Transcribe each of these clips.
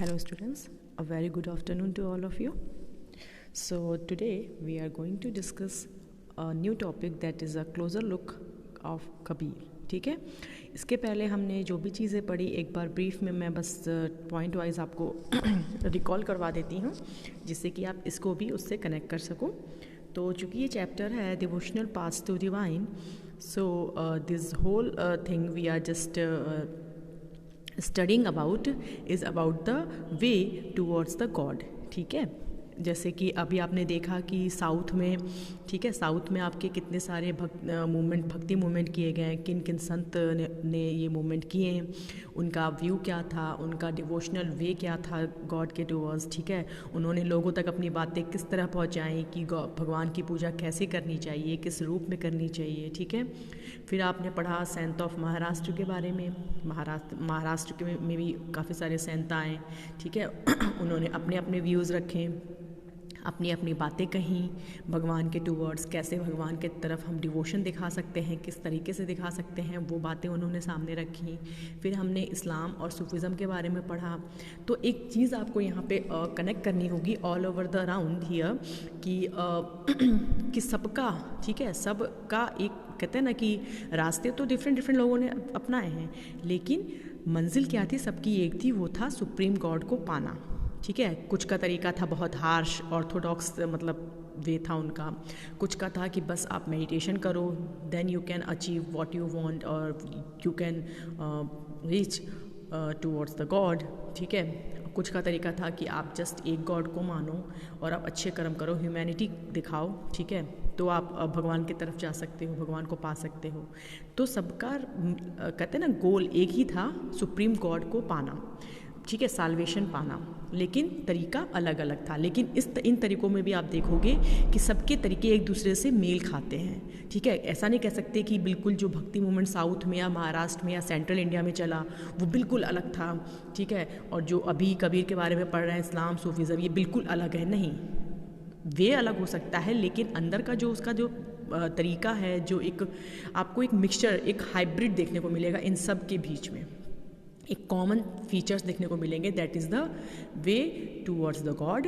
Hello students, a very good afternoon to all of you. So today we are going to discuss a new topic that is a closer look of Kabir. ठीक है, इसके पहले हमने जो भी चीज़ें पढ़ी एक बार ब्रीफ में मैं बस पॉइंट वाइज आपको रिकॉल करवा देती हूँ जिससे कि आप इसको भी उससे कनेक्ट कर सको. तो चूँकि ये चैप्टर है devotional paths to divine, so this whole thing we are just studying about is about the way towards the God. ठीक है, जैसे कि अभी आपने देखा कि साउथ में, ठीक है, साउथ में आपके कितने सारे भक्ति मूवमेंट किए गए हैं, किन किन संत ने ये मूवमेंट किए हैं, उनका व्यू क्या था, उनका डिवोशनल वे क्या था गॉड के टूवर्ड्स. ठीक है, उन्होंने लोगों तक अपनी बातें किस तरह पहुंचाई कि भगवान की पूजा कैसे करनी चाहिए, किस रूप में करनी चाहिए. ठीक है, फिर आपने पढ़ा सेंट ऑफ महाराष्ट्र के बारे में. महाराष्ट्र में भी काफ़ी सारे सेंट आए. ठीक है, उन्होंने अपने अपने व्यूज़ रखे, अपनी अपनी बातें कहीं भगवान के टूवर्ड्स, कैसे भगवान के तरफ हम डिवोशन दिखा सकते हैं, किस तरीके से दिखा सकते हैं, वो बातें उन्होंने सामने रखी. फिर हमने इस्लाम और सूफिज़म के बारे में पढ़ा. तो एक चीज़ आपको यहाँ पे कनेक्ट करनी होगी all over the round here कि सबका, ठीक है, सबका एक कहते हैं ना कि रास्ते तो डिफरेंट लोगों ने अपनाए हैं, लेकिन मंजिल क्या थी, सबकी एक थी, वो था सुप्रीम गॉड को पाना. ठीक है, कुछ का तरीका था बहुत हार्श ऑर्थोडॉक्स मतलब वे था उनका, कुछ का था कि बस आप मेडिटेशन करो then you can achieve what you want और you can reach towards the God. ठीक है, कुछ का तरीका था कि आप जस्ट एक गॉड को मानो और आप अच्छे कर्म करो, ह्यूमैनिटी दिखाओ. ठीक है, तो आप भगवान की तरफ जा सकते हो, भगवान को पा सकते हो. तो सबका कहते हैं ना गोल एक ही था, सुप्रीम गॉड को पाना. ठीक है, साल्वेशन पाना, लेकिन तरीका अलग अलग था. लेकिन इन तरीक़ों में भी आप देखोगे कि सबके तरीके एक दूसरे से मेल खाते हैं. ठीक है, ऐसा नहीं कह सकते कि बिल्कुल जो भक्ति मूवमेंट साउथ में या महाराष्ट्र में या सेंट्रल इंडिया में चला वो बिल्कुल अलग था. ठीक है, और जो अभी कबीर के बारे में पढ़ रहे हैं इस्लाम सूफीज़म, ये बिल्कुल अलग है. नहीं, वे अलग हो सकता है, लेकिन अंदर का जो उसका जो तरीका है, जो एक आपको एक मिक्सचर, एक हाइब्रिड देखने को मिलेगा इन सब के बीच में. एक कॉमन फीचर्स देखने को मिलेंगे, that is the way towards the god.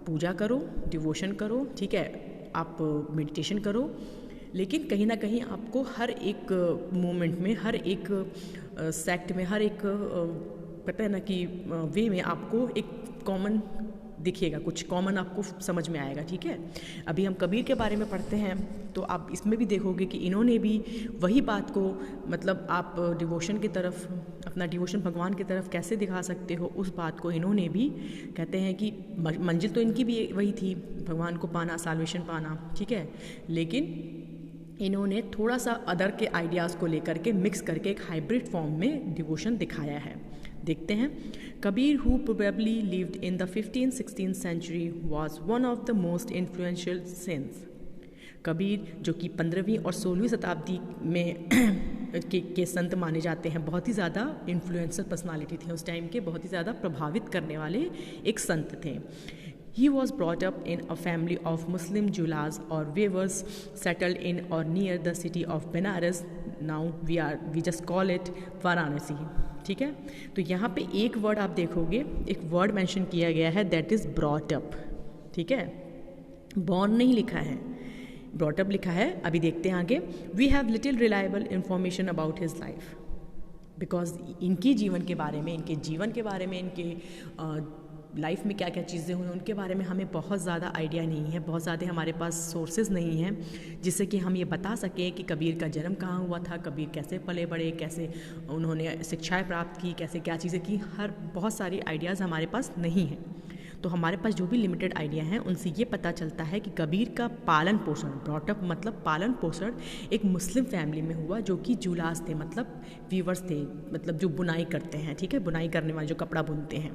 पूजा करो, डिवोशन करो, ठीक है, आप मेडिटेशन करो, लेकिन कहीं ना कहीं आपको हर एक मोमेंट में, हर एक सेक्ट में, हर एक कहते हैं ना कि वे में आपको एक कॉमन दिखेगा, कुछ कॉमन आपको समझ में आएगा. ठीक है, अभी हम कबीर के बारे में पढ़ते हैं तो आप इसमें भी देखोगे कि इन्होंने भी वही बात को, मतलब आप डिवोशन की तरफ, अपना डिवोशन भगवान की तरफ कैसे दिखा सकते हो, उस बात को इन्होंने भी, कहते हैं कि मंजिल तो इनकी भी वही थी, भगवान को पाना, साल्वेशन पाना. ठीक है, लेकिन इन्होंने थोड़ा सा अदर के आइडियाज़ को लेकर के मिक्स करके एक हाइब्रिड फॉर्म में डिवोशन दिखाया है. देखते हैं. Kabir who probably lived in the 15th-16th century was one of the most influential saints. Kabir जो कि 15वीं और 16वीं शताब्दी में के संत माने जाते हैं, बहुत ही ज़्यादा इन्फ्लुएंशियल पर्सनालिटी थे उस टाइम के, बहुत ही ज़्यादा प्रभावित करने वाले एक संत थे. He was brought up in a family of Muslim Julas or weavers settled in or near the city of Benares. Now we just call it Varanasi. ठीक है, तो यहाँ पे एक वर्ड आप देखोगे, एक वर्ड मेंशन किया गया है, दैट इज़ ब्रॉट अप. ठीक है, बॉर्न नहीं लिखा है, ब्रॉट अप लिखा है. अभी देखते हैं आगे. We have little reliable information about his life, because इनके जीवन के बारे में, इनके लाइफ में क्या क्या चीज़ें हुई उनके बारे में हमें बहुत ज़्यादा आइडिया नहीं है, बहुत ज़्यादा हमारे पास सोर्सेज नहीं हैं जिससे कि हम ये बता सकें कि कबीर का जन्म कहाँ हुआ था, कबीर कैसे पले बड़े, कैसे उन्होंने शिक्षाएं प्राप्त की, कैसे क्या चीज़ें की, बहुत सारी आइडियाज़ हमारे पास नहीं हैं. तो हमारे पास जो भी लिमिटेड आइडिया हैं उनसे ये पता चलता है कि कबीर का पालन पोषण, ब्रॉटअप मतलब पालन पोषण, एक मुस्लिम फैमिली में हुआ जो कि जुलास थे, मतलब वीवर्स थे, मतलब जो बुनाई करते हैं. ठीक है, बुनाई करने वाले जो कपड़ा बुनते हैं,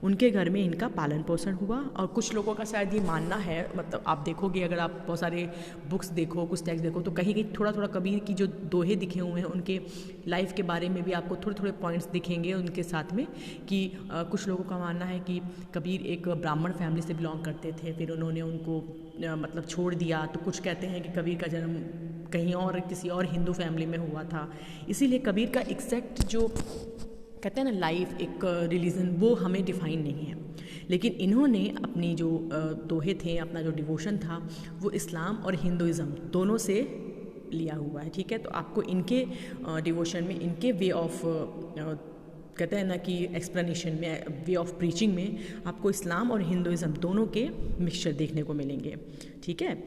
उनके घर में इनका पालन पोषण हुआ. और कुछ लोगों का शायद ये मानना है, मतलब आप देखोगे, अगर आप बहुत सारे बुक्स देखो, कुछ टेक्स्ट देखो, तो कहीं कहीं थोड़ा थोड़ा कबीर की जो दोहे दिखे हुए हैं, उनके लाइफ के बारे में भी आपको थोड़े थोड़े पॉइंट्स दिखेंगे उनके साथ में, कि कुछ लोगों का मानना है कि कबीर एक ब्राह्मण फैमिली से बिलोंग करते थे, फिर उन्होंने उनको मतलब छोड़ दिया. तो कुछ कहते हैं कि कबीर का जन्म कहीं और, किसी और हिंदू फैमिली में हुआ था. इसीलिए कबीर का एग्जैक्ट जो कहते हैं ना लाइफ एक रिलीजन, वो हमें डिफाइन नहीं है। लेकिन इन्होंने अपनी जो दोहे थे, अपना जो डिवोशन था, वो इस्लाम और हिंदुइज़्म दोनों से लिया हुआ है। ठीक है, तो आपको इनके डिवोशन में, इनके वे ऑफ कहते हैं ना कि एक्सप्लेनेशन में, वे ऑफ प्रीचिंग में आपको इस्लाम और हिंदुइज़्म दोनों के मिक्सचर देखने को मिलेंगे। ठीक है,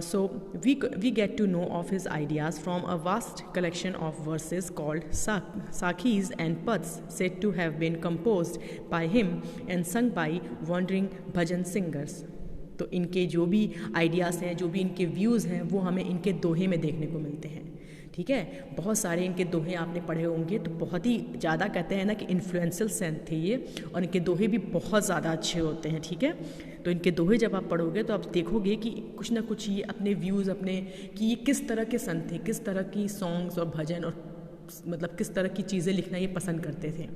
so we get to know of his ideas from a vast collection of verses called Sakhis and Pads, said to have been composed by him and sung by wandering bhajan singers. तो इनके जो भी ideas हैं, जो भी इनके views हैं, वो हमें इनके दोहे में देखने को मिलते हैं। ठीक है, बहुत सारे इनके दोहे आपने पढ़े होंगे, तो बहुत ही ज़्यादा कहते हैं ना कि इन्फ्लुएंशियल सेंट थे ये, और इनके दोहे भी बहुत ज़्यादा अच्छे होते हैं। ठीक है, तो इनके दोहे जब आप पढ़ोगे तो आप देखोगे कि कुछ ना कुछ ये अपने व्यूज़, अपने कि ये किस तरह के संत थे, किस तरह की सॉन्ग्स और भजन और मतलब किस तरह की चीज़ें लिखना ये पसंद करते थे।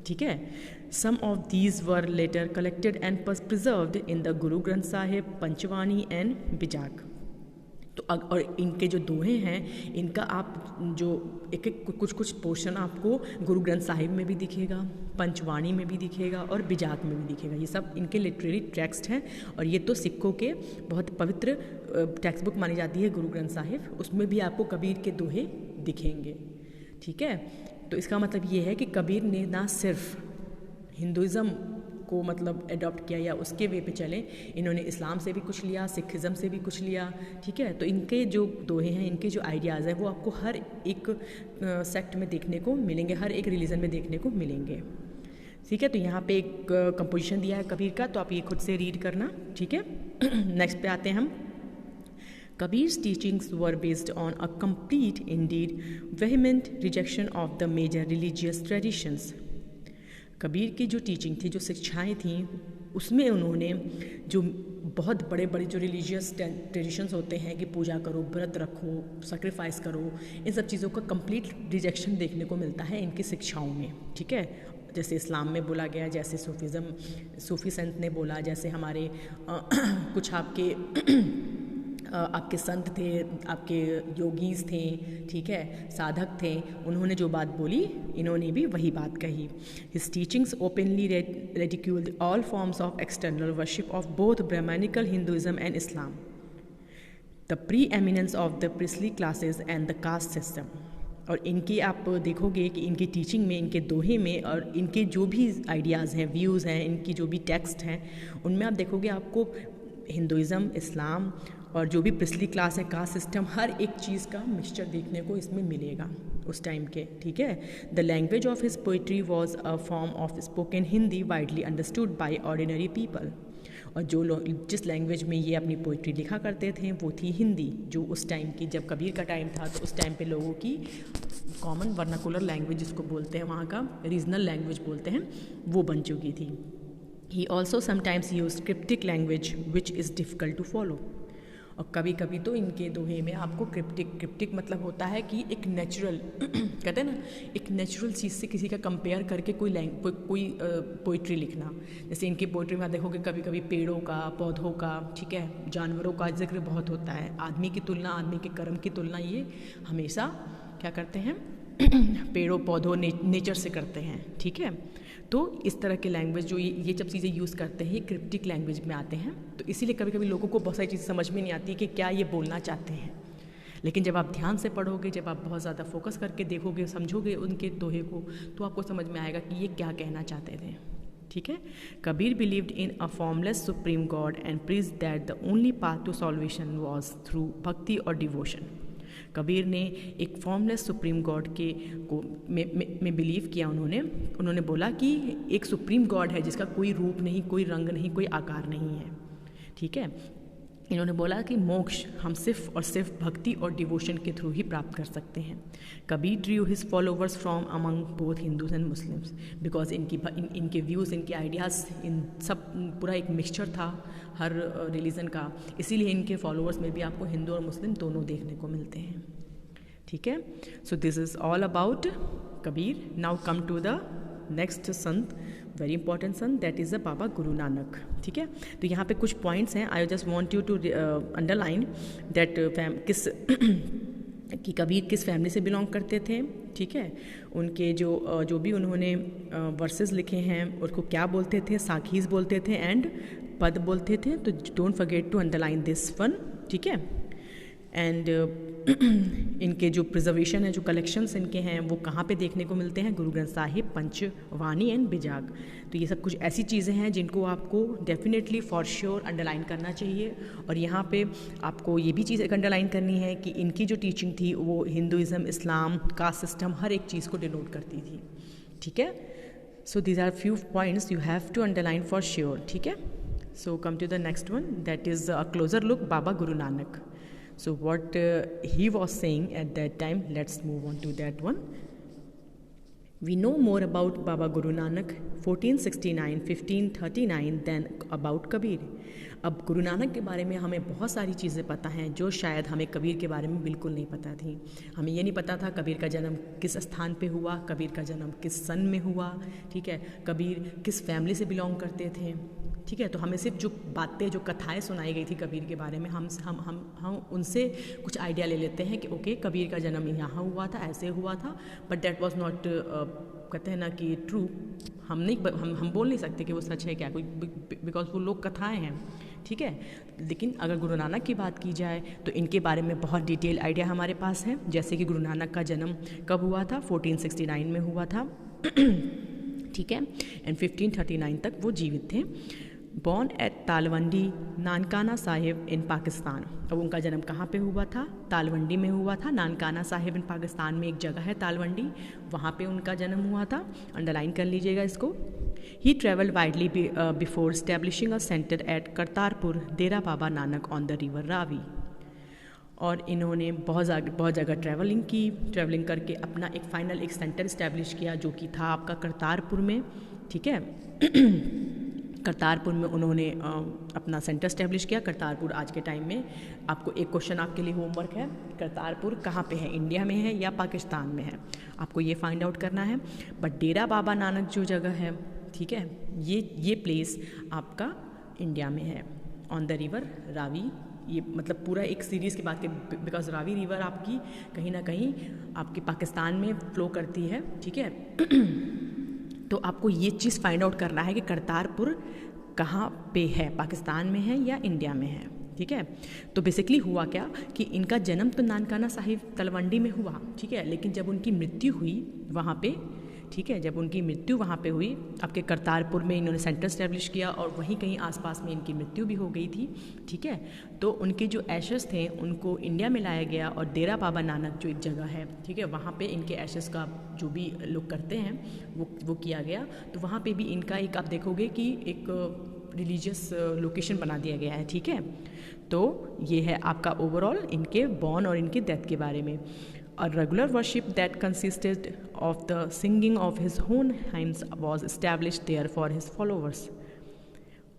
ठीक है, some of these were later collected and preserved in the Guru Granth Sahib, पंचवानी and बिजाक। तो और इनके जो दोहे हैं, इनका आप जो एक एक कुछ पोर्शन आपको गुरु ग्रंथ साहिब में भी दिखेगा, पंचवाणी में भी दिखेगा और बिजाक में भी दिखेगा। ये सब इनके लिटरेरी टेक्स्ट हैं, और ये तो सिखों के बहुत पवित्र टेक्स्ट बुक मानी जाती है गुरु ग्रंथ साहिब, उसमें भी आपको कबीर के दोहे दिखेंगे। ठीक है, तो इसका मतलब ये है कि कबीर ने ना सिर्फ हिंदुइज़्म को मतलब अडॉप्ट किया या उसके वे पे चले, इन्होंने इस्लाम से भी कुछ लिया, सिखिज़म से भी कुछ लिया। ठीक है, तो इनके जो दोहे हैं, इनके जो आइडियाज़ हैं, वो आपको हर एक सेक्ट में देखने को मिलेंगे, हर एक रिलीजन में देखने को मिलेंगे। ठीक है, तो यहाँ पे एक कंपोजिशन दिया है कबीर का, तो आप ये खुद से रीड करना। ठीक है, नेक्स्ट पे आते हैं हम। Kabir's teachings were based on a complete, indeed vehement rejection of the major religious traditions. Kabir की जो टीचिंग थी, जो शिक्षाएं थीं, उसमें उन्होंने जो बहुत बड़े बड़े जो रिलीजियस ट्रेडिशंस होते हैं कि पूजा करो, व्रत रखो, सेक्रीफाइस करो, इन सब चीज़ों का कंप्लीट रिजेक्शन देखने को मिलता है इनकी शिक्षाओं में। ठीक है, जैसे इस्लाम में बोला गया, जैसे सूफी संत ने बोला, जैसे हमारे कुछ आपके संत थे, आपके योगीज थे, ठीक है, साधक थे, उन्होंने जो बात बोली, इन्होंने भी वही बात कही। His teachings openly ridiculed all forms of external worship of both Brahmanical Hinduism and Islam, the preeminence of the priestly classes and the caste system. और इनकी आप देखोगे कि इनकी टीचिंग में, इनके दोहे में और इनके जो भी आइडियाज़ हैं, व्यूज़ हैं, इनकी जो भी टेक्स्ट हैं, उनमें आप देखोगे आपको हिंदुइज़्म, इस्लाम और जो भी पिछली क्लास है, कास्ट सिस्टम, हर एक चीज़ का मिक्सचर देखने को इसमें मिलेगा उस टाइम के। ठीक है, the language of his poetry was a form of spoken Hindi widely understood by ordinary people. और जो लोग जिस लैंग्वेज में ये अपनी पोइट्री लिखा करते थे वो थी हिंदी, जो उस टाइम की, जब कबीर का टाइम था तो उस टाइम पे लोगों की कॉमन वर्नाकुलर लैंग्वेज जिसको बोलते हैं, वहाँ का रीजनल लैंग्वेज बोलते हैं, वो बन चुकी थी। He also sometimes use cryptic language which is difficult to follow. और कभी कभी तो इनके दोहे में आपको क्रिप्टिक मतलब होता है कि एक नेचुरल कहते हैं ना, एक नेचुरल चीज़ से किसी का कंपेयर करके कोई पोइट्री लिखना। जैसे इनकी पोइट्री में आप देखोगे कभी कभी पेड़ों का, पौधों का, ठीक है, जानवरों का जिक्र बहुत होता है। आदमी की तुलना, आदमी के कर्म की तुलना ये हमेशा क्या करते हैं पेड़ों, पौधों, नेचर से करते हैं। ठीक है, तो इस तरह के लैंग्वेज जो ये जब चीज़ें यूज़ करते हैं, ये क्रिप्टिक लैंग्वेज में आते हैं। तो इसीलिए कभी कभी लोगों को बहुत सारी चीज़ें समझ में नहीं आती कि क्या ये बोलना चाहते हैं। लेकिन जब आप ध्यान से पढ़ोगे, जब आप बहुत ज़्यादा फोकस करके देखोगे, समझोगे उनके दोहे को, तो आपको समझ में आएगा कि ये क्या कहना चाहते थे। ठीक है, Kabir believed in a formless supreme god and preached that the only path to salvation was through bhakti और डिवोशन। कबीर ने एक फॉर्मलेस सुप्रीम गॉड के को में बिलीव किया। उन्होंने बोला कि एक सुप्रीम गॉड है जिसका कोई रूप नहीं, कोई रंग नहीं, कोई आकार नहीं है। ठीक है, इन्होंने बोला कि मोक्ष हम सिर्फ और सिर्फ भक्ति और डिवोशन के थ्रू ही प्राप्त कर सकते हैं। Kabir Drew his followers from among both Hindus and Muslims, because इनके व्यूज़, इनके आइडियाज़, इन सब पूरा एक मिक्सचर था हर रिलीजन का। इसीलिए इनके फॉलोअर्स में भी आपको हिंदू और मुस्लिम दोनों देखने को मिलते हैं। ठीक है, so this is all about Kabir. Now come to the next sant, very important sant, that is the Baba Guru Nanak. ठीक है, तो यहाँ पे कुछ पॉइंट्स हैं, I just want you to underline that कि कबीर किस फैमिली से बिलोंग करते थे, ठीक है। उनके जो भी उन्होंने वर्सेस लिखे हैं उनको क्या बोलते थे, साखीज़ बोलते थे एंड पद बोलते थे। तो don't forget to underline this one, ठीक है। एंड इनके जो प्रिजर्वेशन है, जो कलेक्शंस इनके हैं, वो कहाँ पे देखने को मिलते हैं? गुरु ग्रंथ साहिब, पंचवाणी एंड बिजाग। तो ये सब कुछ ऐसी चीज़ें हैं जिनको आपको डेफिनेटली फॉर श्योर अंडरलाइन करना चाहिए। और यहाँ पे आपको ये भी चीज़ एक अंडरलाइन करनी है कि इनकी जो टीचिंग थी वो हिंदुज़म, इस्लाम, कास्ट सिस्टम, हर एक चीज़ को डिनोट करती थी, ठीक है। So these are few points you have to underline for sure, ठीक है। So come to the next one, that is a closer look Baba Guru Nanak. So what he was saying at that time, let's move on to that one. We know more about Baba Guru Nanak 1469 1539 than about Kabir. अब गुरु नानक के बारे में हमें बहुत सारी चीज़ें पता हैं जो शायद हमें कबीर के बारे में बिल्कुल नहीं पता थी। हमें ये नहीं पता था कबीर का जन्म किस स्थान पे हुआ, कबीर का जन्म किस सन में हुआ, ठीक है, कबीर किस फैमिली से बिलोंग करते थे, ठीक है। तो हमें सिर्फ जो बातें, जो कथाएं सुनाई गई थी कबीर के बारे में, हम उनसे कुछ आइडिया ले लेते हैं कि ओके कबीर का जन्म यहाँ हुआ था, ऐसे हुआ था, बट दैट वाज नॉट, कहते हैं ना कि ट्रू। हम बोल नहीं सकते कि वो सच है क्या, कोई, बिकॉज वो लोग कथाएं हैं, ठीक है। लेकिन अगर गुरु नानक की बात की जाए तो इनके बारे में बहुत डिटेल आइडिया हमारे पास है। जैसे कि गुरु नानक का जन्म कब हुआ था? 1469 में हुआ था, ठीक है, एंड 1539 तक वो जीवित थे। बॉर्न एट तालवंडी, नानकाना साहिब इन पाकिस्तान। अब उनका जन्म कहाँ पे हुआ था? तालवंडी में हुआ था। नानकाना साहिब इन पाकिस्तान में एक जगह है तालवंडी, वहाँ पे उनका जन्म हुआ था। अंडरलाइन कर लीजिएगा इसको। He travelled widely before establishing a centre at Kartarpur, Dera Baba Nanak on the river Ravi. और इन्होंने बहुत जगह ट्रैवलिंग करके अपना एक फाइनल एक सेंटर इस्टेब्लिश किया जो कि था आपका करतारपुर में, ठीक है। करतारपुर में उन्होंने अपना सेंटर इस्टेब्लिश किया। करतारपुर आज के टाइम में, आपको एक क्वेश्चन आपके लिए होमवर्क है, करतारपुर कहाँ पे है, इंडिया में है या पाकिस्तान में है, आपको ये फाइंड आउट करना है। बट डेरा बाबा नानक जो जगह है, ठीक है, ये प्लेस आपका इंडिया में है, ऑन द रिवर रावी। ये मतलब पूरा एक सीरीज़ की बात की, बिकॉज रावी रिवर आपकी कहीं ना कहीं आपकी पाकिस्तान में फ्लो करती है, ठीक है। तो आपको ये चीज़ फाइंड आउट करना है कि करतारपुर कहाँ पे है, पाकिस्तान में है या इंडिया में है, ठीक है। तो बेसिकली हुआ क्या कि इनका जन्म तो नानकाना साहिब तलवंडी में हुआ, ठीक है, लेकिन जब उनकी मृत्यु हुई वहाँ पे, ठीक है, जब उनकी मृत्यु वहाँ पे हुई, आपके करतारपुर में इन्होंने सेंटर इस्टेब्लिश किया और वहीं कहीं आसपास में इनकी मृत्यु भी हो गई थी, ठीक है। तो उनके जो एशेस थे उनको इंडिया में लाया गया और डेरा बाबा नानक जो एक जगह है, ठीक है, वहाँ पे इनके एशेस का जो भी लोग करते हैं वो किया गया। तो वहाँ पे भी इनका एक, आप देखोगे कि एक रिलीजियस लोकेशन बना दिया गया है, ठीक है। तो ये है आपका ओवरऑल इनके बॉर्न और इनकी डेथ के बारे में। A regular worship that consisted of the singing of his own hymns was established there for his followers.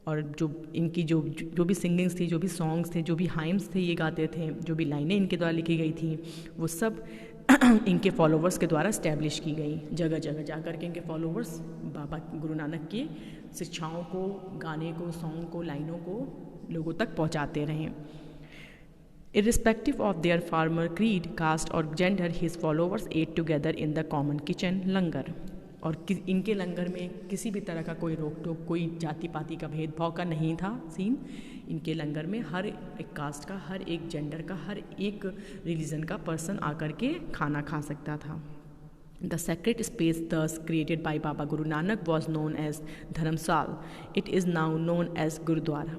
और जो इनकी जो भी सिंगिंग्स थी, जो भी सॉन्ग्स थे, जो भी हाइम्स थे ये गाते थे, जो भी लाइनें इनके द्वारा लिखी गई थी, वो सब इनके फॉलोवर्स के द्वारा इस्टेब्लिश की गई। जगह जगह जा कर के इनके फॉलोवर्स बाबा गुरु नानक की शिक्षाओं को, गाने को, सॉन्ग को, लाइनों को लोगों तक पहुँचाते रहें। Irrespective of their former creed, caste or gender, his followers ate together in the common kitchen लंगर। और इनके लंगर में किसी भी तरह का कोई रोक टोक, कोई जाति पाति का भेदभाव का नहीं था सीन। इनके लंगर में हर एक कास्ट का, हर एक जेंडर का, हर एक रिलीजन का पर्सन आकर के खाना खा सकता था। The sacred space thus created by Baba Guru Nanak was known as Dharamshala. It is now known as gurdwara.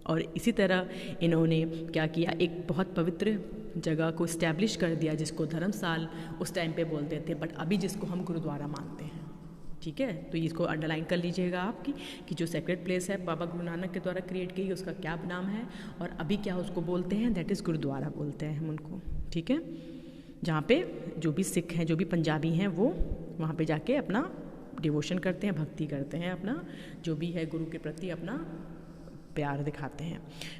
और इसी तरह इन्होंने क्या किया, एक बहुत पवित्र जगह को इस्टेब्लिश कर दिया जिसको धर्मशाल उस टाइम पे बोलते थे, बट अभी जिसको हम गुरुद्वारा मानते हैं, ठीक है। तो इसको अंडरलाइन कर लीजिएगा आपकी कि जो सेक्रेट प्लेस है बाबा गुरु नानक के द्वारा क्रिएट की, उसका क्या नाम है और अभी क्या उसको बोलते हैं, दैट इज़ गुरुद्वारा बोलते हैं हम उनको, ठीक है। जहाँ पे जो भी सिख हैं, जो भी पंजाबी हैं, वो वहाँ पे जाके अपना डिवोशन करते हैं, भक्ति करते हैं, अपना जो भी है गुरु के प्रति अपना प्यार दिखाते हैं।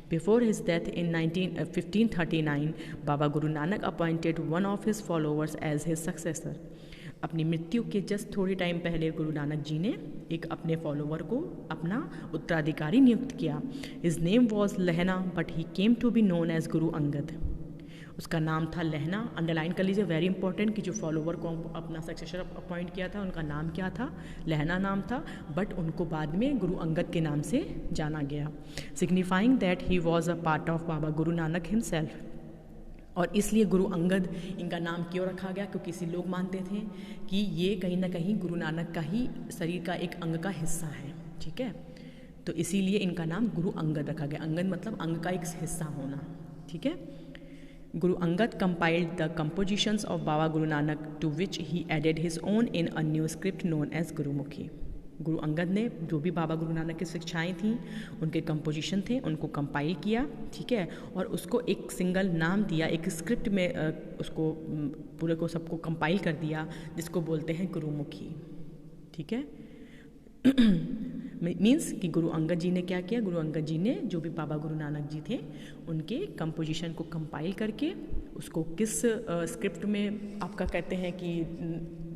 Before his death in 1539 Baba Guru Nanak appointed one of his followers as his successor. अपनी मृत्यु के जस्ट थोड़े टाइम पहले गुरु नानक जी ने एक अपने फॉलोवर को अपना उत्तराधिकारी नियुक्त किया। His name was Lahna but he came to be known as Guru Angad. उसका नाम था लहना। अंडरलाइन कर लीजिए, वेरी इंपॉर्टेंट, कि जो फॉलोवर को अपना सक्सेसर अपॉइंट किया था उनका नाम क्या था, लहना नाम था, बट उनको बाद में गुरु अंगद के नाम से जाना गया, signifying that he was a part of Baba Guru Nanak himself. और इसलिए गुरु अंगद इनका नाम क्यों रखा गया, क्योंकि इसी लोग मानते थे कि ये कहीं ना कहीं गुरु नानक का ही शरीर का एक अंग का हिस्सा है, ठीक है। तो इसीलिए इनका नाम गुरु अंगद रखा गया। अंगद मतलब अंग का एक हिस्सा होना, ठीक है। Guru Angad compiled the compositions of Baba Guru Nanak, to which he added his own in a new script known as Gurumukhi। Guru Angad ने जो भी बाबा गुरु नानक की शिक्षाएं थीं, उनके कंपोजिशन थे, उनको कंपाइल किया, ठीक है, और उसको एक सिंगल नाम दिया, एक स्क्रिप्ट में उसको पूरे को सबको कंपाइल कर दिया, जिसको बोलते हैं गुरुमुखी, ठीक है। मीन्स कि गुरु अंगद जी ने क्या किया, गुरु अंगद जी ने जो भी बाबा गुरु नानक जी थे उनके कंपोजिशन को कंपाइल करके उसको किस स्क्रिप्ट में आपका कहते हैं कि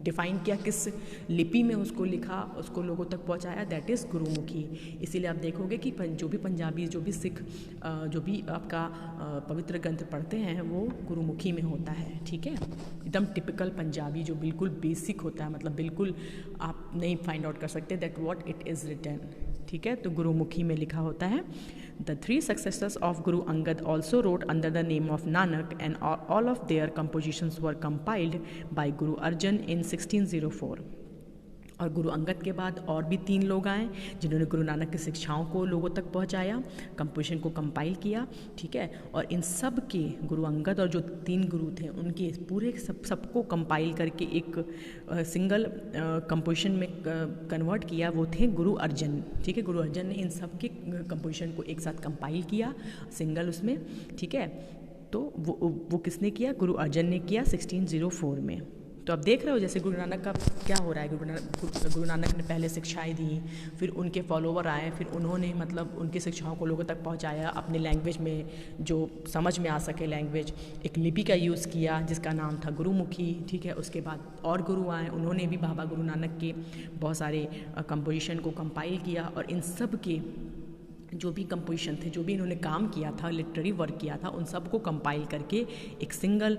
डिफ़ाइन किया, किस लिपि में उसको लिखा, उसको लोगों तक पहुंचाया, दैट इज़ गुरुमुखी। इसीलिए आप देखोगे कि जो भी पंजाबी, जो भी सिख, जो भी आपका पवित्र ग्रंथ पढ़ते हैं वो गुरुमुखी में होता है, ठीक है। एकदम टिपिकल पंजाबी जो बिल्कुल बेसिक होता है, मतलब बिल्कुल आप नहीं फाइंड आउट कर सकते that what it is written, ठीक है। तो गुरुमुखी में लिखा होता है। The three successors of Guru Angad also wrote under the name of Nanak, and all of their compositions were compiled by Guru Arjan in 1604। और गुरु अंगद के बाद और भी 3 लोग आए जिन्होंने गुरु नानक की शिक्षाओं को लोगों तक पहुंचाया, कंपोजिशन को कंपाइल किया, ठीक है। और इन सब के गुरु अंगद और जो 3 गुरु थे उनके पूरे सबको कंपाइल करके एक सिंगल कंपोजिशन में कन्वर्ट किया, वो थे गुरु अर्जन, ठीक है। गुरु अर्जन ने इन सब के कंपोजिशन को एक साथ कंपाइल किया सिंगल उसमें, ठीक है। तो वो किसने किया, गुरु अर्जन ने किया 1604 में। तो आप देख रहे हो जैसे गुरु नानक का क्या हो रहा है। गुरु नानक ने पहले शिक्षाएं दी, फिर उनके फॉलोवर आए, फिर उन्होंने मतलब उनकी शिक्षाओं को लोगों तक पहुंचाया अपने लैंग्वेज में, जो समझ में आ सके लैंग्वेज, एक लिपि का यूज़ किया जिसका नाम था गुरुमुखी, ठीक है। उसके बाद और गुरु आए, उन्होंने भी बाबा गुरु नानक के बहुत सारे कंपोजिशन को कंपाइल किया, और इन सब के जो भी कंपोजिशन थे, जो भी इन्होंने काम किया था, लिटरेरी वर्क किया था, उन सब को कंपाइल करके एक सिंगल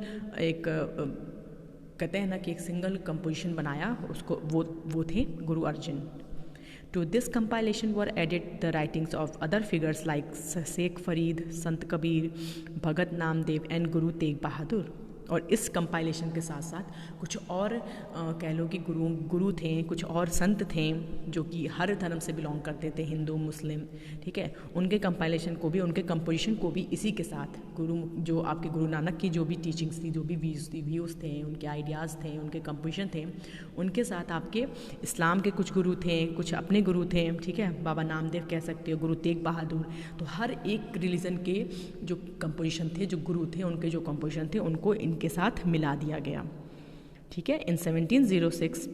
कहते हैं ना कि एक सिंगल कंपोजिशन बनाया, उसको वो थे Guru Arjan. To this compilation were added the writings of other figures like Sheikh Farid, Sant Kabir, Bhagat Namdev and Guru Tegh Bahadur. और इस कंपाइलेशन के साथ साथ कुछ और कह लो कि गुरु थे, कुछ और संत थे जो कि हर धर्म से बिलोंग करते थे, हिंदू मुस्लिम, ठीक है। उनके कंपाइलेशन को भी, उनके कंपोजिशन को भी इसी के साथ जो आपके गुरु नानक की जो भी टीचिंग्स थी, जो भी व्यूज़ थे, उनके आइडियाज़ थे, उनके कंपोजिशन थे, उनके साथ आपके इस्लाम के कुछ गुरु थे, कुछ अपने गुरु थे, ठीक है। बाबा नामदेव कह सकते हो, गुरु तेग बहादुर। तो हर एक रिलीजन के जो कंपोजिशन थे, जो गुरु थे, उनके जो कंपोजिशन थे, उनको इनके साथ मिला दिया गया, ठीक है। इन 1706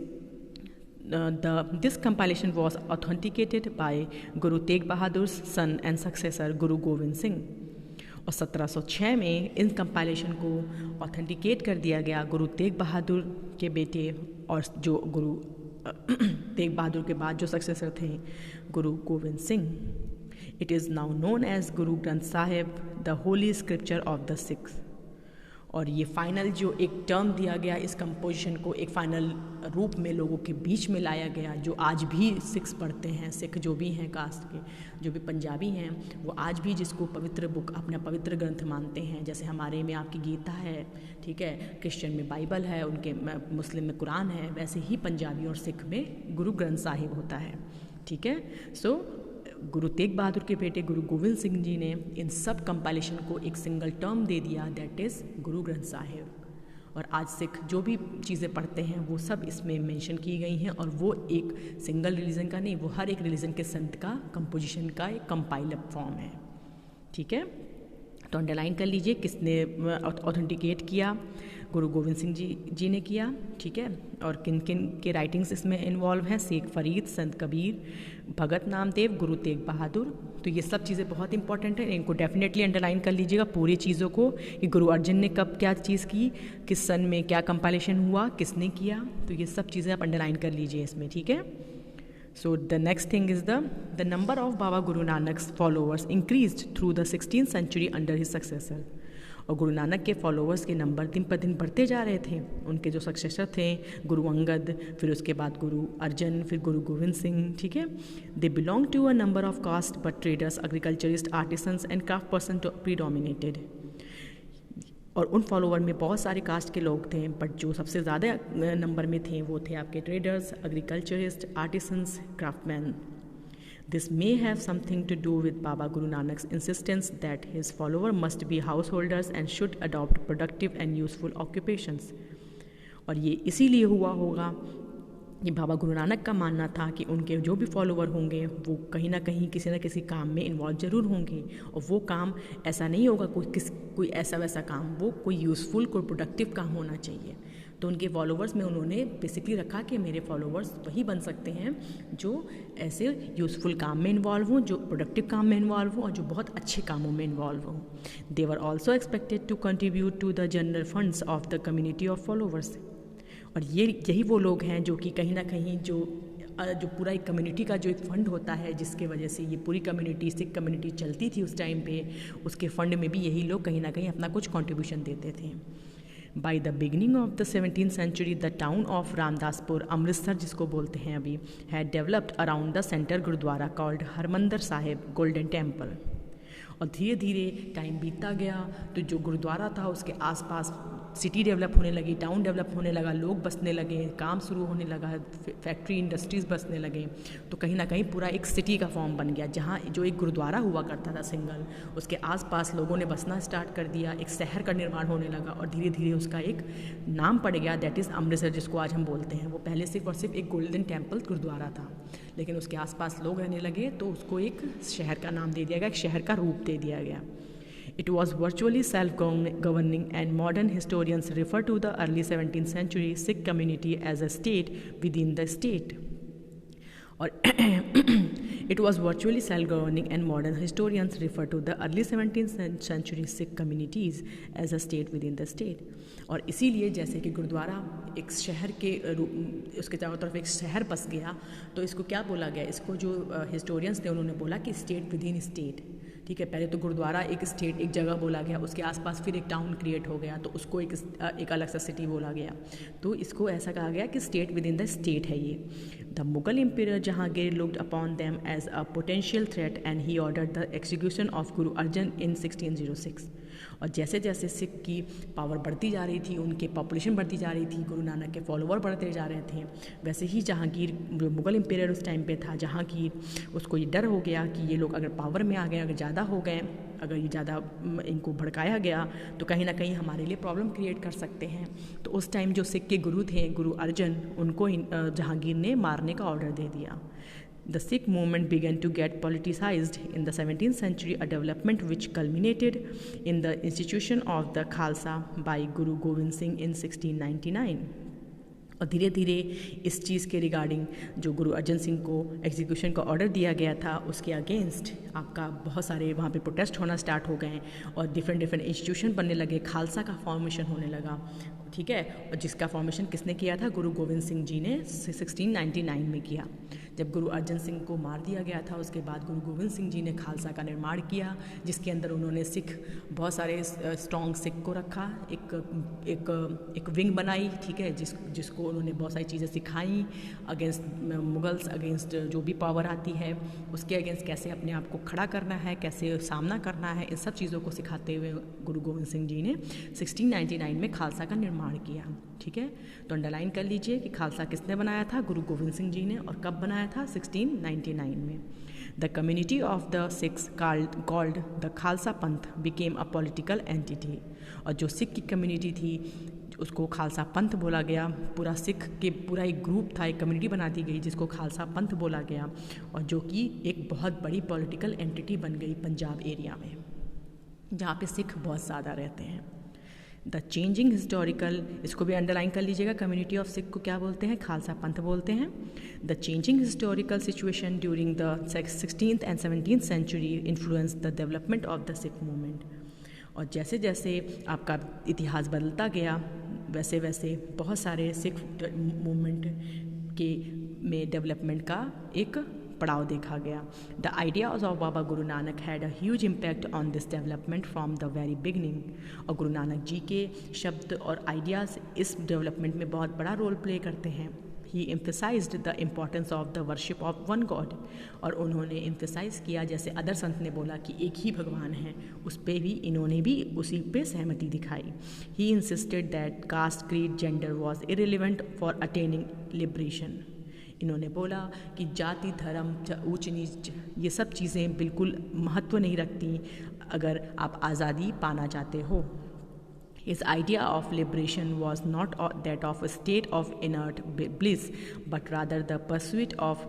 this compilation was authenticated by Guru Tegh Bahadur's son and successor Guru Gobind Singh। और 1706 में इन कंपाइलेशन को ऑथेंटिकेट कर दिया गया गुरु तेग बहादुर के बेटे, और जो गुरु तेग बहादुर के बाद जो सक्सेसर थे Guru Gobind Singh. It is now known as Guru Granth Sahib, the holy scripture of the Sikhs. और ये फाइनल जो एक टर्म दिया गया, इस कंपोजिशन को एक फाइनल रूप में लोगों के बीच में लाया गया, जो आज भी सिख्स पढ़ते हैं, सिख जो भी हैं कास्ट के, जो भी पंजाबी हैं, वो आज भी जिसको पवित्र बुक, अपना पवित्र ग्रंथ मानते हैं। जैसे हमारे में आपकी गीता है, ठीक है, क्रिश्चियन में बाइबल है, उनके मुस्लिम में कुरान है, वैसे ही पंजाबी और सिख में गुरु ग्रंथ साहिब होता है, ठीक है। सो गुरु तेग बहादुर के बेटे गुरु गोविंद सिंह जी ने इन सब कंपाइलेशन को एक सिंगल टर्म दे दिया, दैट इज़ गुरु ग्रंथ साहिब। और आज सिख जो भी चीज़ें पढ़ते हैं वो सब इसमें मेंशन की गई हैं, और वो एक सिंगल रिलीजन का नहीं, वो हर एक रिलीजन के संत का कंपोजिशन का एक कंपाइल फॉर्म है, ठीक है। तो अंडरलाइन कर लीजिए किसने ऑथेंटिकेट किया, गुरु गोविंद सिंह जी ने किया, ठीक है। और किन किन के राइटिंग्स इसमें इन्वॉल्व हैं, शेख फरीद, संत कबीर, भगत नामदेव, गुरु तेग बहादुर। तो ये सब चीज़ें बहुत इंपॉर्टेंट हैं, इनको डेफिनेटली अंडरलाइन कर लीजिएगा पूरी चीज़ों को, कि गुरु अर्जन ने कब क्या चीज़ की, किस सन में क्या कंपाइलेशन हुआ, किसने किया। तो ये सब चीज़ें आप अंडरलाइन कर लीजिए इसमें, ठीक है। So the next thing is the number of Baba Guru Nanak's followers increased through the 16th century under his successor। और गुरु नानक के फॉलोअर्स के नंबर दिन पर दिन बढ़ते जा रहे थे। उनके जो सक्सेसर थे गुरु अंगद, फिर उसके बाद गुरु अर्जन, फिर गुरु गोविंद सिंह, ठीक है। They belong to a number of caste but traders, agriculturist, artisans and craft person predominated. और उन फॉलोवर में बहुत सारे कास्ट के लोग थे, बट जो सबसे ज़्यादा नंबर में थे वो थे आपके traders, agriculturist, artisans, craftsman. This may have something to do with Baba Guru Nanak's insistence that his follower must be householders and should adopt productive and useful occupations. और ये इसीलिए हुआ होगा, ये बाबा गुरु नानक का मानना था कि उनके जो भी फॉलोवर होंगे वो कहीं ना कहीं किसी न किसी काम में इन्वॉल्व ज़रूर होंगे, और वो काम ऐसा नहीं होगा कोई ऐसा वैसा काम, वो कोई यूज़फुल, कोई प्रोडक्टिव काम होना चाहिए। तो उनके फॉलोवर्स में उन्होंने बेसिकली रखा कि मेरे फॉलोवर्स वही बन सकते हैं जो ऐसे यूज़फुल काम में इन्वॉल्व हों, जो प्रोडक्टिव काम में इन्वॉल्व हों और जो बहुत अच्छे कामों में इन्वॉल्व हों। They were also expected to contribute to the general funds of the community of followers. और यही वो लोग हैं जो कि कहीं ना कहीं जो पूरा एक कम्युनिटी का जो एक फ़ंड होता है, जिसके वजह से ये पूरी कम्युनिटी, सिख कम्युनिटी चलती थी उस टाइम पे, उसके फ़ंड में भी यही लोग कहीं ना कहीं अपना कुछ कंट्रीब्यूशन देते थे। By the beginning of the 17th century, the town of Ramdaspur, Amritsar जिसको बोलते हैं अभी, had developed around the center gurdwara called Harmandir Sahib Golden Temple. और धीरे धीरे टाइम बीतता गया तो जो गुरुद्वारा था उसके आसपास सिटी डेवलप होने लगी, टाउन डेवलप होने लगा, लोग बसने लगे, काम शुरू होने लगा, फैक्ट्री इंडस्ट्रीज़ बसने लगे। तो कहीं ना कहीं पूरा एक सिटी का फॉर्म बन गया, जहाँ जो एक गुरुद्वारा हुआ करता था सिंगल, उसके आसपास लोगों ने बसना स्टार्ट कर दिया, एक शहर का निर्माण होने लगा और धीरे धीरे उसका एक नाम पड़ गया, दैट इज़ अमृतसर, जिसको आज हम बोलते हैं। वो पहले सिर्फ और सिर्फ एक गोल्डन टेम्पल गुरुद्वारा था, लेकिन उसके आसपास लोग रहने लगे तो उसको एक शहर का नाम दे दिया गया, एक शहर का रूप दे दिया गया। It was virtually self-governing, and modern historians refer to the early 17th century Sikh community as a state within the state. और it was virtually self-governing, and modern historians refer to the early 17th century Sikh communities as a state within the state. और इसीलिए जैसे कि गुरुद्वारा एक शहर के उसके चारों तरफ एक शहर बस गया, तो इसको क्या बोला गया, इसको जो हिस्टोरियंस थे उन्होंने बोला कि स्टेट विद इन स्टेट। ठीक है, पहले तो गुरुद्वारा एक स्टेट, एक जगह बोला गया, उसके आसपास फिर एक टाउन क्रिएट हो गया, तो उसको एक अलग सा सिटी बोला गया, तो इसको ऐसा कहा गया कि state within the state है ये। The Mughal empire Jahangir looked upon them as a potential threat and he ordered the execution of Guru Arjan इन 1606। और जैसे जैसे सिख की पावर बढ़ती जा रही थी, उनके पॉपुलेशन बढ़ती जा रही थी, गुरु नानक के फॉलोवर बढ़ते जा रहे थे, वैसे ही जहांगीर, जो मुगल एम्पायर उस टाइम पे था, जहांगीर, उसको ये डर हो गया कि ये लोग अगर पावर में आ गए, अगर ज़्यादा हो गए, अगर ये ज़्यादा इनको भड़काया गया तो कहीं ना कहीं हमारे लिए प्रॉब्लम क्रिएट कर सकते हैं। तो उस टाइम जो सिख के गुरु थे, गुरु अर्जन, उनको जहांगीर ने मारने का ऑर्डर दे दिया। The Sikh movement began to get politicized in the 17th century, a development which culminated in the institution of the Khalsa by Guru Gobind Singh in 1699. और धीरे धीरे इस चीज़ के रिगार्डिंग जो गुरु अर्जन सिंह को एग्जीक्यूशन का ऑर्डर दिया गया था, उसके अगेंस्ट आपका बहुत सारे वहाँ पे प्रोटेस्ट होना स्टार्ट हो गए और डिफरेंट इंस्टीट्यूशन बनने लगे, खालसा का फॉर्मेशन होने लगा। ठीक है, और जिसका फॉर्मेशन किसने किया था, गुरु गोविंद सिंह जी ने 1699 में किया। जब गुरु अर्जन सिंह को मार दिया गया था, उसके बाद गुरु गोविंद सिंह जी ने खालसा का निर्माण किया, जिसके अंदर उन्होंने बहुत सारे स्ट्रॉन्ग सिख को रखा, एक विंग बनाई। ठीक है, जिसको उन्होंने बहुत सारी चीज़ें सिखाई अगेंस्ट मुगल्स, अगेंस्ट जो भी पावर आती है उसके अगेंस्ट कैसे अपने आप को खड़ा करना है, कैसे सामना करना है, इन सब चीज़ों को सिखाते हुए गुरु गोविंद सिंह जी ने 1699 में खालसा का निर्माण किया। ठीक है, तो अंडरलाइन कर लीजिए कि खालसा किसने बनाया था, गुरु गोविंद सिंह जी ने, और कब बनाया था, 1699 में। The community of the Sikhs called the Khalsa पंथ बिकेम अ पॉलिटिकल एंटिटी। और जो सिख की कम्युनिटी थी उसको खालसा पंथ बोला गया, पूरा सिख के पूरा एक ग्रुप था, एक कम्युनिटी बना दी गई जिसको खालसा पंथ बोला गया, और जो कि एक बहुत बड़ी पॉलिटिकल एंटिटी बन गई पंजाब एरिया में, जहाँ पे सिख बहुत ज़्यादा रहते हैं। द चेंजिंग हिस्टोरिकल, इसको भी अंडरलाइन कर लीजिएगा, कम्युनिटी ऑफ सिख को क्या बोलते हैं, खालसा पंथ बोलते हैं। The changing historical situation during the 16th and 17th century influence the development of the Sikh movement. और जैसे जैसे आपका इतिहास बदलता गया, वैसे वैसे बहुत सारे सिख मूवमेंट के में डेवलपमेंट का एक पड़ाव देखा गया। The ideas of Baba Guru Nanak had a huge impact on this development from the very beginning. और गुरु नानक जी के शब्द और आइडियाज़ इस डेवलपमेंट में बहुत बड़ा रोल प्ले करते हैं। He emphasised the importance of the worship of one god. और उन्होंने एम्फेसाइज किया, जैसे अदर संत ने बोला कि एक ही भगवान है, उस पर भी इन्होंने भी उसी पे सहमति दिखाई। He insisted that caste creed gender was irrelevant for attaining liberation. इन्होंने बोला कि जाति धर्म ऊंच नीच ये सब चीज़ें बिल्कुल महत्व नहीं रखती अगर आप आज़ादी पाना चाहते हो। His idea of liberation was not that of a state of inert bliss, but rather the pursuit of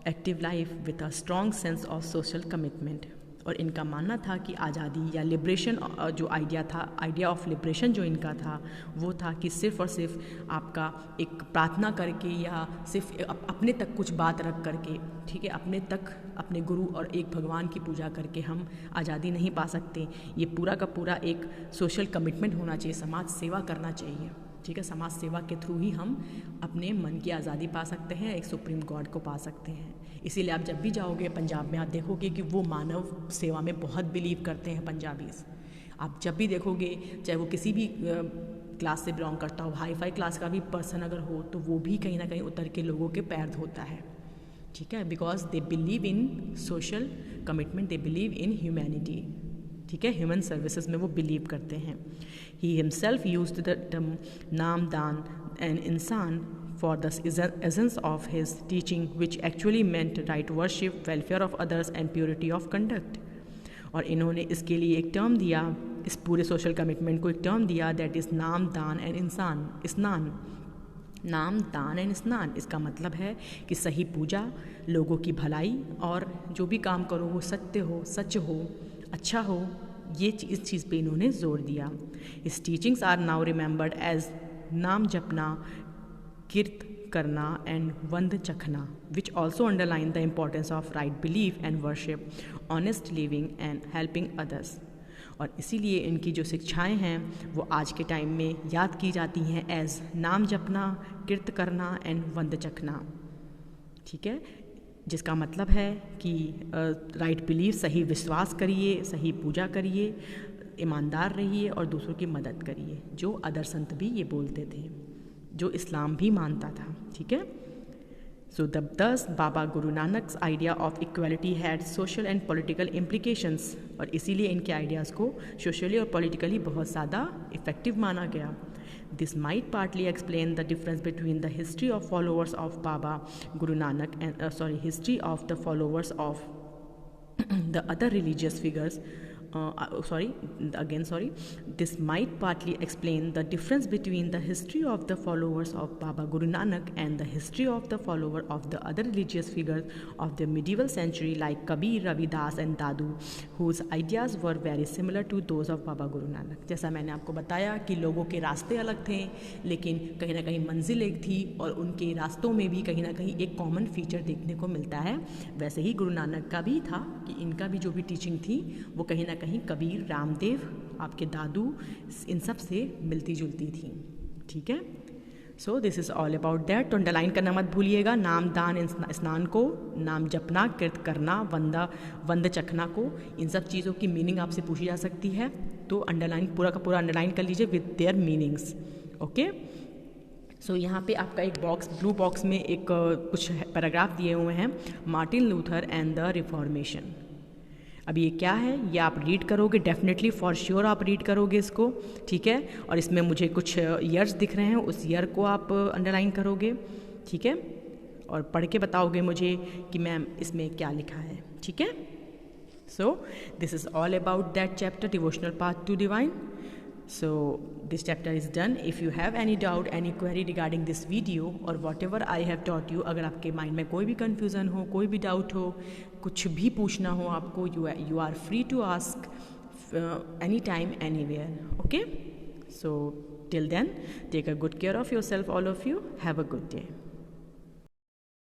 active life with a strong sense of social commitment. और इनका मानना था कि आज़ादी या लिबरेशन जो आइडिया था, आइडिया ऑफ लिबरेशन जो इनका था, वो था कि सिर्फ़ और सिर्फ आपका एक प्रार्थना करके या सिर्फ अपने तक कुछ बात रख करके, ठीक है, अपने तक अपने गुरु और एक भगवान की पूजा करके हम आज़ादी नहीं पा सकते। ये पूरा का पूरा एक सोशल कमिटमेंट होना चाहिए, समाज सेवा करना चाहिए, ठीक है। समाज सेवा के थ्रू ही हम अपने मन की आज़ादी पा सकते हैं, एक सुप्रीम गॉड को पा सकते हैं। इसीलिए आप जब भी जाओगे पंजाब में, आप देखोगे कि वो मानव सेवा में बहुत बिलीव करते हैं पंजाबीज़। आप जब भी देखोगे, चाहे वो किसी भी क्लास से बिलोंग करता हो, हाई फाई क्लास का भी पर्सन अगर हो, तो वो भी कहीं ना कहीं उतर के लोगों के पैर धोता है, ठीक है, because they believe in social commitment, they believe in humanity, ठीक है, ह्यूमन सर्विसेज में वो बिलीव करते हैं। He himself used the term नाम दान एंड इंसान for the essence of his teaching, which actually meant right worship, welfare of others and purity of conduct. और इन्होंने इसके लिए एक टर्म दिया, इस पूरे सोशल कमिटमेंट को एक टर्म दिया, दैट इज़ नाम दान एंड इंसान स्नान। नाम दान एंड स्नान, इसका मतलब है कि सही पूजा, लोगों की भलाई, और जो भी काम करो वो सत्य हो, सच हो, अच्छा हो, ये इस चीज़ पे इन्होंने जोर दिया। His teachings are now remembered as naam japna, kirat karna and vand chhakna, which also underline the importance of right belief and worship, honest living and helping others. और इसीलिए इनकी जो शिक्षाएं हैं वो आज के टाइम में याद की जाती हैं एज नाम जपना, कीर्त करना एंड वंद चखना, ठीक है, जिसका मतलब है कि राइट बिलीफ, सही विश्वास करिए, सही पूजा करिए, ईमानदार रहिए और दूसरों की मदद करिए, जो अदर संत भी ये बोलते थे, जो इस्लाम भी मानता था, ठीक है। सो this Baba Guru Nanak's idea of equality had social and political implications. और इसीलिए इनके आइडियाज़ को सोशली और पॉलिटिकली बहुत ज़्यादा इफ़ेक्टिव माना गया। This might partly explain the difference between the history of followers of Baba Guru Nanak and history of the followers of the other religious figures. This might partly explain the difference between the history of the followers of Baba Guru Nanak and the history of the follower of the other religious figures of the medieval century like Kabir, Ravidas and Dadu, whose ideas were very similar to those of Baba Guru Nanak. जैसा मैंने आपको बताया कि लोगों के रास्ते अलग थे, लेकिन कहीं ना कहीं मंजिल एक थी, और उनके रास्तों में भी कहीं ना कहीं एक कॉमन फीचर देखने को मिलता है। वैसे ही गुरु नानक का भी था कि इनका भी जो भी टीचिंग थी वो कहीं ना कहीं कबीर, रामदेव, आपके दादू, इन सब से मिलती जुलती थी, ठीक है। So this is all about that. तो अंडरलाइन करना मत भूलिएगा, नाम दान स्नान को, नाम जपना, कीर्त करना, वंद चखना को, इन सब चीज़ों की मीनिंग आपसे पूछी जा सकती है, तो अंडरलाइन पूरा का पूरा अंडरलाइन कर लीजिए विद देयर मीनिंग्स, ओके। सो यहाँ पे आपका एक बॉक्स, ब्लू बॉक्स में एक कुछ पैराग्राफ दिए हुए हैं, Martin Luther and the reformation. अब ये क्या है, ये आप रीड करोगे, डेफिनेटली फॉर श्योर आप रीड करोगे इसको, ठीक है। और इसमें मुझे कुछ ईयर्स दिख रहे हैं, उस ईयर को आप अंडरलाइन करोगे, ठीक है, और पढ़ के बताओगे मुझे कि मैम इसमें क्या लिखा है, ठीक है। So this is all about that chapter, devotional path to divine. So this chapter is done. If you have any doubt, any query regarding this video or whatever I have taught you, अगर आपके mind में कोई भी confusion हो, कोई भी doubt हो, कुछ भी पूछना हो आपको, you are free to ask anytime, anywhere. Okay? So till then, take a good care of yourself, all of you. Have a good day.